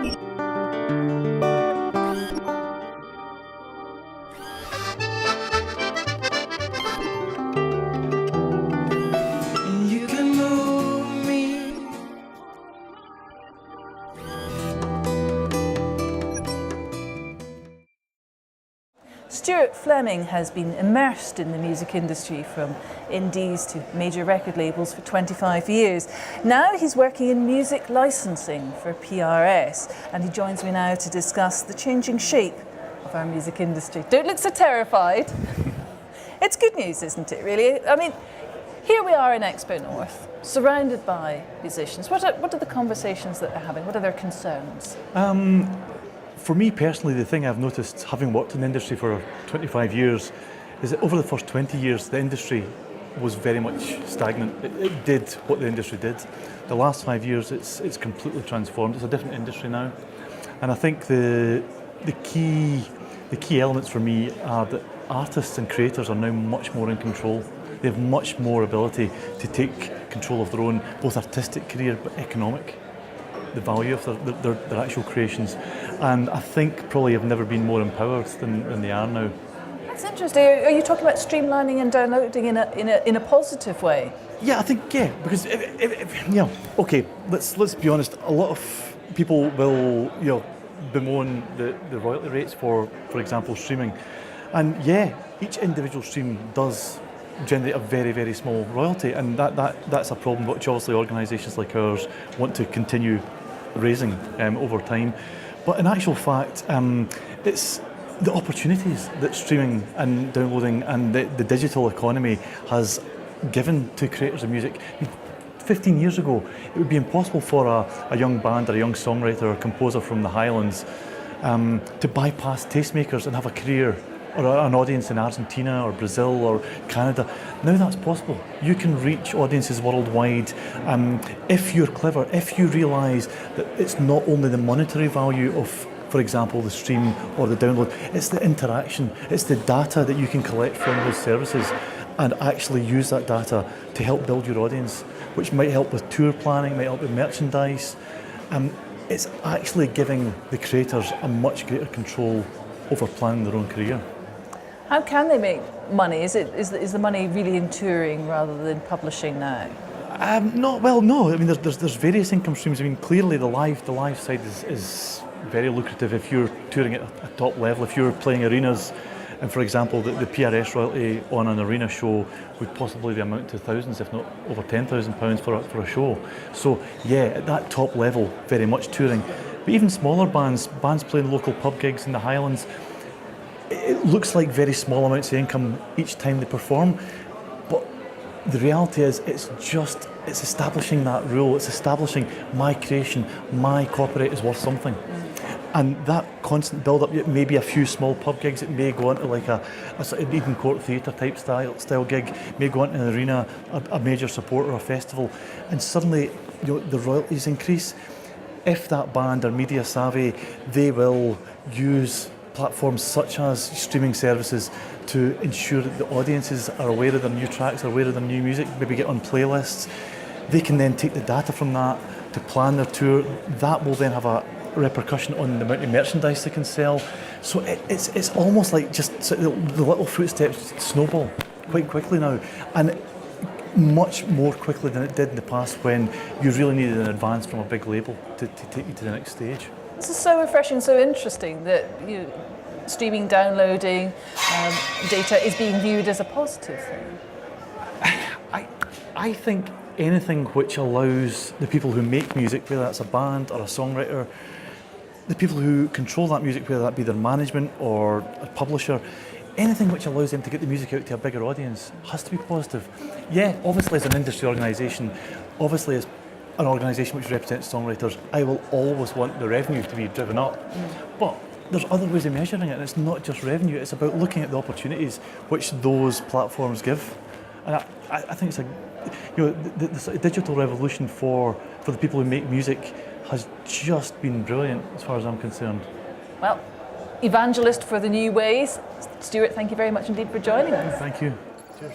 You can move me. Stuart Fleming has been immersed in the music industry from indies to major record labels for 25 years. Now he's working in music licensing for PRS, and he joins me now to discuss the changing shape of our music industry. Don't look so terrified. It's good news, isn't it, really? I mean, here we are in XpoNorth, surrounded by musicians. What are the conversations that they're having? What are their concerns? For me personally, the thing I've noticed, having worked in the industry for 25 years, is that over the first 20 years, the industry was very much stagnant. It did what the industry did. The last 5 years, it's completely transformed. It's a different industry now. And I think the key elements for me are that artists and creators are now much more in control. They have much more ability to take control of their own, both artistic career, but economic, the value of their actual creations. And I think probably have never been more empowered than they are now. That's interesting. Are you talking about streamlining and downloading in a positive way? Yeah, I think, yeah, because okay, let's be honest. A lot of people will bemoan the royalty rates for example, streaming, and yeah, each individual stream does generate a very, very small royalty, and that's a problem which obviously organisations like ours want to continue raising over time. But in actual fact, it's the opportunities that streaming and downloading and the digital economy has given to creators of music. 15 years ago, it would be impossible for a young band or a young songwriter or composer from the Highlands to bypass tastemakers and have a career or an audience in Argentina or Brazil or Canada. Now that's possible. You can reach audiences worldwide if you're clever, if you realise that it's not only the monetary value of, for example, the stream or the download, it's the interaction, it's the data that you can collect from those services and actually use that data to help build your audience, which might help with tour planning, might help with merchandise. It's actually giving the creators a much greater control over planning their own career. How can they make money? Is the money really in touring rather than publishing now? No. I mean, there's various income streams. I mean, clearly the live side is very lucrative if you're touring at a top level. If you're playing arenas, and for example, the PRS royalty on an arena show would possibly amount to thousands, if not over £10,000 for a show. So yeah, at that top level, very much touring. But even smaller bands playing local pub gigs in the Highlands, it looks like very small amounts of income each time they perform, but the reality is it's establishing that rule, it's establishing my creation, my copyright is worth something. And that constant build-up, it may be a few small pub gigs, it may go on to like a sort of Eden Court theatre type style gig, may go on to an arena, a major support or a festival, and suddenly the royalties increase. If that band are media savvy, they will use platforms such as streaming services to ensure that the audiences are aware of their new tracks, are aware of their new music, maybe get on playlists. They can then take the data from that to plan their tour. That will then have a repercussion on the amount of merchandise they can sell. So it's almost like just the little footsteps snowball quite quickly now, and much more quickly than it did in the past when you really needed an advance from a big label to take you to the next stage. This is so refreshing, so interesting that streaming, downloading data is being viewed as a positive thing. I think anything which allows the people who make music, whether that's a band or a songwriter, the people who control that music, whether that be their management or a publisher, anything which allows them to get the music out to a bigger audience has to be positive. Yeah, obviously as an industry organisation, obviously as an organisation which represents songwriters, I will always want the revenue to be driven up. But there's other ways of measuring it, and it's not just revenue, it's about looking at the opportunities which those platforms give. And I think it's the digital revolution for the people who make music has just been brilliant as far as I'm concerned. Well, evangelist for the new ways. Stuart, thank you very much indeed for joining us. Thank you. Cheers.